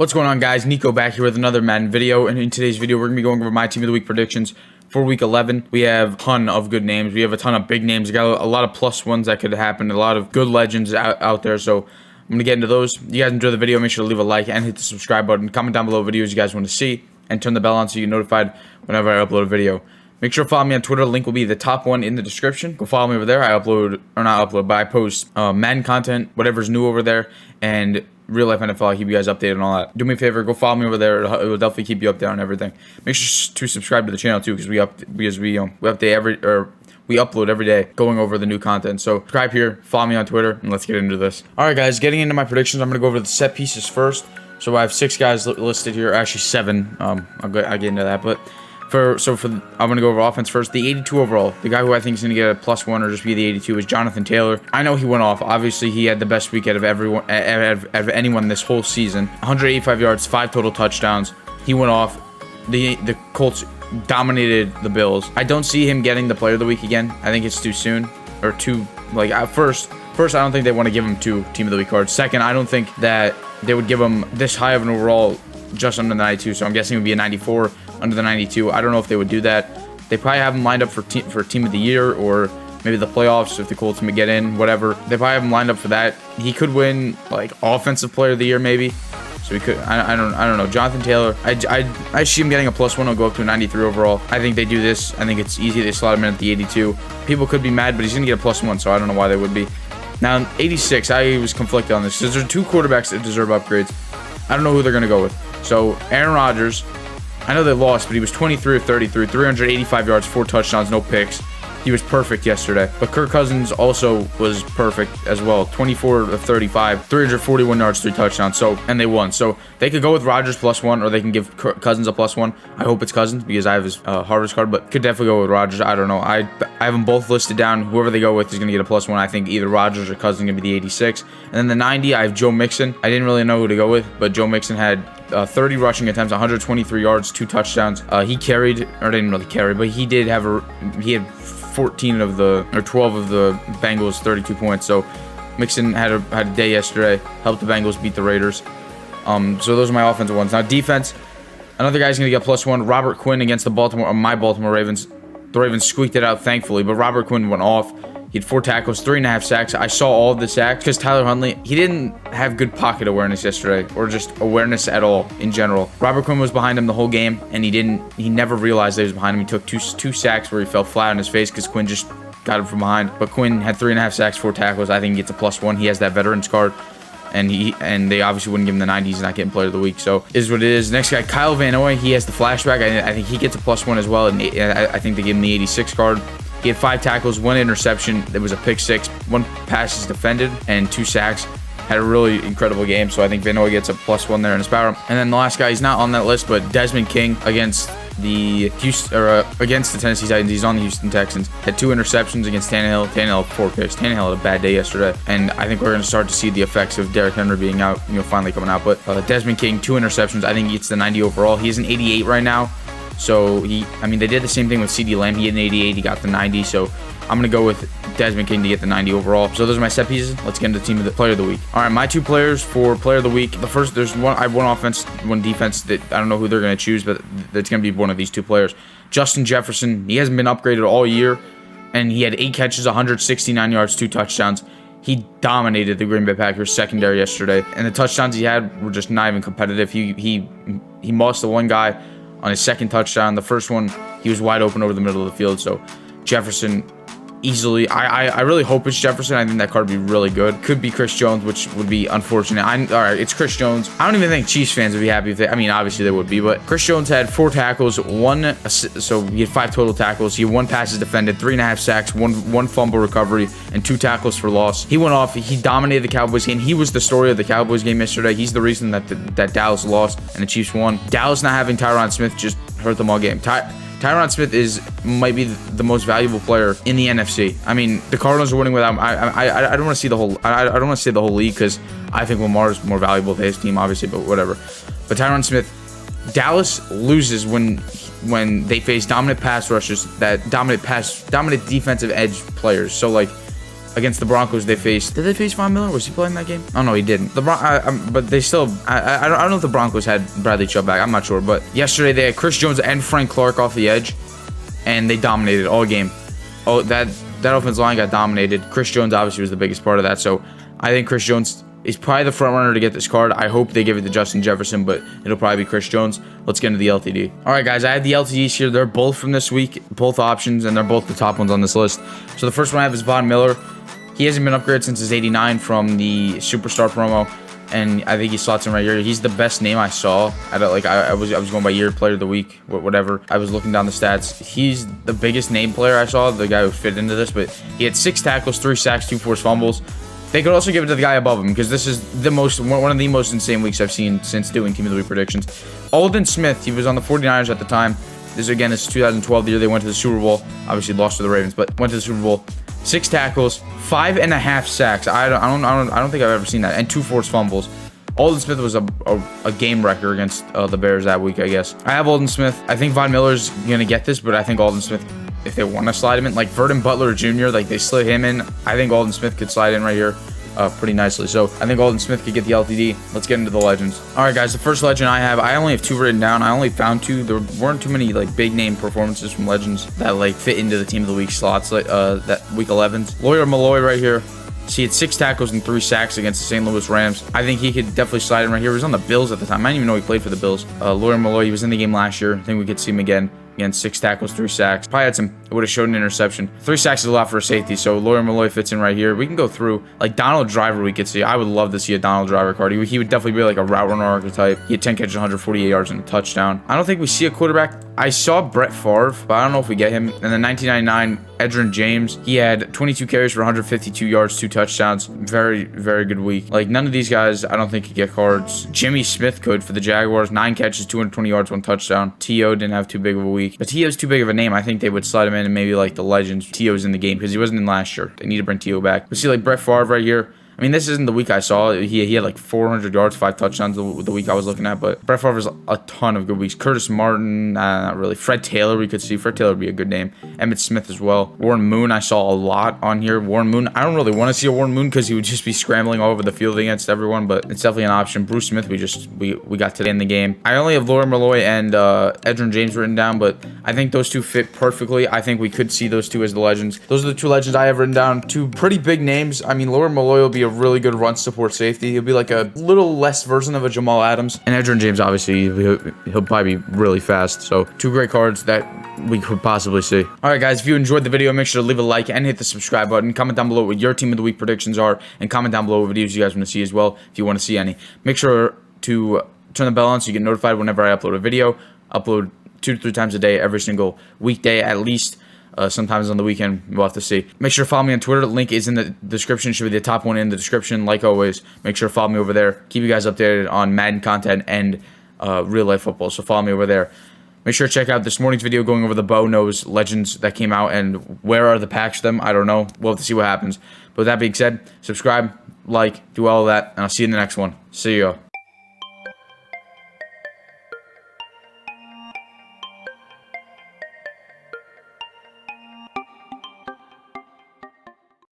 What's going on, guys? Niko back here with another Madden video, and in today's video we're going to be going over my Team of the Week predictions for Week 11. We have a ton of good names. We have a ton of big names. We got a lot of plus ones that could happen, a lot of good legends out there, so I'm going to get into those. If you guys enjoy the video, make sure to leave a like and hit the subscribe button. Comment down below videos you guys want to see, and turn the bell on so you're notified whenever I upload a video. Make sure to follow me on Twitter. The link will be the top one in the description. Go follow me over there. I post Madden content, whatever's new over there, and real life NFL. I'll keep you guys updated on all that. Do me a favor, go follow me over there. It will definitely keep you updated on everything. Make sure to subscribe to the channel too, because we upload every day, going over the new content. So subscribe here, follow me on Twitter, and let's get into this. All right, guys, getting into my predictions, I'm gonna go over the set pieces first. So I have 6 guys listed here, actually 7. I'll get into that, but. I'm gonna go over offense first. The 82 overall, the guy who I think is gonna get a +1 or just be the 82 is Jonathan Taylor. I know he went off. Obviously, he had the best week out of anyone this whole season. 185 yards, 5 total touchdowns. He went off. The Colts dominated the Bills. I don't see him getting the Player of the Week again. I think it's too soon, or too first. I don't think they want to give him 2 Team of the Week cards. Second, I don't think that they would give him this high of an overall just under the 92. So I'm guessing it would be a 94. Under the 92. I don't know if they would do that. They probably have him lined up for Team of the Year, or maybe the playoffs if the Colts may get in, whatever. They probably have him lined up for that. He could win like Offensive Player of the Year maybe. So he could. I don't know. Jonathan Taylor. I see him getting a +1. He'll go up to a 93 overall. I think they do this. I think it's easy. They slot him in at the 82. People could be mad, but he's gonna get a +1. So I don't know why they would be. Now 86. I was conflicted on this because there's 2 quarterbacks that deserve upgrades. I don't know who they're gonna go with. So Aaron Rodgers. I know they lost, but he was 23 of 33, 385 yards, 4 touchdowns, no picks. He was perfect yesterday. But Kirk Cousins also was perfect as well. 24 of 35, 341 yards, 3 touchdowns. And they won. So they could go with Rodgers +1, or they can give Cousins a +1. I hope it's Cousins because I have his Harvest card, but could definitely go with Rodgers. I don't know. I have them both listed down. Whoever they go with is going to get a +1. I think either Rodgers or Cousins going to be the 86. And then the 90, I have Joe Mixon. I didn't really know who to go with, but Joe Mixon had 30 rushing attempts, 123 yards, 2 touchdowns. He carried, or didn't really carry, but he did have he had 12 of the Bengals 32 points. So Mixon had a day yesterday, helped the Bengals beat the Raiders. So those are my offensive ones. Now defense, another guy's gonna get +1. Robert Quinn against my Baltimore Ravens. The Ravens squeaked it out, thankfully, but Robert Quinn went off. He had 4 tackles, 3.5 sacks. I saw all of the sacks because Tyler Huntley, he didn't have good pocket awareness yesterday, or just awareness at all in general. Robert Quinn was behind him the whole game, and he never realized that he was behind him. He took two sacks where he fell flat on his face because Quinn just got him from behind. But Quinn had 3.5 sacks, 4 tackles. I think he gets a +1. He has that veterans card. And they obviously wouldn't give him the 90s. He's not getting Player of the Week, so it is what it is. Next guy, Kyle Van Noy, he has the flashback. I think he gets a +1 as well, and I think they give him the 86 card. He had 5 tackles, 1 interception. There was a pick 6, 1 pass is defended, and 2 sacks. Had a really incredible game, so I think Van Noy gets a +1 there in his power. And then the last guy, he's not on that list, but Desmond King against the Tennessee Titans. He's on the Houston Texans. Had 2 interceptions against Tannehill. Tannehill 4 picks. Tannehill had a bad day yesterday, and I think we're going to start to see the effects of Derrick Henry being out, finally coming out. But Desmond King, 2 interceptions. I think he gets the 90 overall. He's an 88 right now. So they did the same thing with CeeDee Lamb. He had an 88, he got the 90. So I'm gonna go with Desmond King to get the 90 overall. So those are my set pieces. Let's get into the Player of the Week. All right, my 2 players for Player of the Week. The first, I have 1 offense, 1 defense that I don't know who they're gonna choose, but it's gonna be one of these 2 players. Justin Jefferson. He hasn't been upgraded all year, and he had 8 catches, 169 yards, 2 touchdowns. He dominated the Green Bay Packers secondary yesterday, and the touchdowns he had were just not even competitive. He mossed the one guy on his second touchdown. The first one, he was wide open over the middle of the field. So Jefferson easily, I really hope it's Jefferson. I think that card would be really good. Could be Chris Jones, which would be unfortunate. All right, it's Chris Jones. I don't even think Chiefs fans would be happy if they, obviously they would be, but Chris Jones had 4 tackles, so he had 5 total tackles. He had 1 passes defended, 3.5 sacks, one fumble recovery, and 2 tackles for loss. He went off. He dominated the Cowboys game. He was the story of the Cowboys game yesterday. He's the reason that Dallas lost and the Chiefs won. Dallas not having Tyron Smith just hurt them all game. Tyron Smith might be the most valuable player in the NFC. The Cardinals are winning without him. I don't want to see the whole. I don't want to say the whole league because I think Lamar's more valuable to his team, obviously. But whatever. But Tyron Smith, Dallas loses when they face dominant pass rushers, dominant defensive edge players. So against the Broncos, they faced. Did they face Von Miller? Was he playing that game? Oh no, he didn't. But they still. I don't know if the Broncos had Bradley Chubb back. I'm not sure. But yesterday they had Chris Jones and Frank Clark off the edge, and they dominated all game. Oh, that offensive line got dominated. Chris Jones obviously was the biggest part of that. So I think Chris Jones is probably the front runner to get this card. I hope they give it to Justin Jefferson, but it'll probably be Chris Jones. Let's get into the LTD. All right, guys, I have the LTDs here. They're both from this week, both options, and they're both the top ones on this list. So the first one I have is Von Miller. He hasn't been upgraded since his 89 from the Superstar promo, and I think he slots in right here. He's the best name I saw. I was going by year, player of the week, whatever. I was looking down the stats. He's the biggest name player I saw, the guy who fit into this, but he had 6 tackles, 3 sacks, 2 forced fumbles. They could also give it to the guy above him because this is one of the most insane weeks I've seen since doing Team of the Week predictions. Aldon Smith, he was on the 49ers at the time. This again is 2012, the year they went to the Super Bowl. Obviously lost to the Ravens, but went to the Super Bowl. 6 tackles, 5.5 sacks. I don't think I've ever seen that, and 2 forced fumbles. Aldon Smith was a game wrecker against the Bears that week, I guess. I have Aldon Smith. I think Von Miller's gonna get this, but I think Aldon Smith, if they want to slide him in, like Verdon Butler Jr., like they slid him in, I think Aldon Smith could slide in right here pretty nicely. So I think Aldon Smith could get the LTD. Let's get into the legends. All right, guys, the first legend I only have 2 written down. I only found 2. There weren't too many like big name performances from legends that like fit into the Team of the Week slots, like that week 11s. Lawyer Malloy right here. He had 6 tackles and 3 sacks against the St. Louis Rams. I think he could definitely slide in right here. He was on the Bills at the time. I didn't even know he played for the Bills. Lawyer Malloy, he was in the game last year. I think we could see him again. Again, 6 tackles, 3 sacks. Probably had some, it would have showed an interception. 3 sacks is a lot for a safety, so Lawyer Malloy fits in right here. We can go through, like Donald Driver we could see. I would love to see a Donald Driver card. He would definitely be like a route runner archetype. He had 10 catches, 148 yards, and a touchdown. I don't think we see a quarterback. I saw Brett Favre, but I don't know if we get him. And then 1999, Edgerrin James. He had 22 carries for 152 yards, 2 touchdowns. Very, very good week. Like, none of these guys, I don't think could get cards. Jimmy Smith could for the Jaguars. 9 catches, 220 yards, 1 touchdown. T.O. didn't have too big of a week. But T.O.'s too big of a name. I think they would slide him in and maybe like the legends. T.O.'s in the game because he wasn't in last year. They need to bring T.O. back. We see like Brett Favre right here. I mean, this isn't the week I saw. He had like 400 yards, 5 touchdowns the week I was looking at. But Brett Favre has a ton of good weeks. Curtis Martin, not really. Fred Taylor, we could see. Fred Taylor would be a good name. Emmitt Smith as well. Warren Moon, I saw a lot on here. Warren Moon, I don't really want to see a Warren Moon because he would just be scrambling all over the field against everyone. But it's definitely an option. Bruce Smith, we got today in the game. I only have Lawyer Malloy and Edgerrin James written down, but I think those 2 fit perfectly. I think we could see those 2 as the legends. Those are the 2 legends I have written down. 2 pretty big names. I mean, Lawyer Malloy will be a really good run support safety. He'll be like a little less version of a Jamal Adams. And Edgerrin James, obviously, he'll probably be really fast. So 2 great cards that we could possibly see. All right, guys, if you enjoyed the video, make sure to leave a like and hit the subscribe button. Comment down below what your Team of the Week predictions are, and comment down below what videos you guys want to see as well if you want to see any. Make sure to turn the bell on so you get notified whenever I upload a video. Upload 2 to 3 times a day every single weekday at least. Sometimes on the weekend, we'll have to see. Make sure to follow me on Twitter. The link is in the description. Should be the top one in the description. Like always, make sure to follow me over there. Keep you guys updated on Madden content and real life football. So follow me over there. Make sure to check out this morning's video going over the Bo Knows legends that came out and where are the packs of them. I don't know. We'll have to see what happens. But with that being said, subscribe, like, do all of that, and I'll see you in the next one. See ya.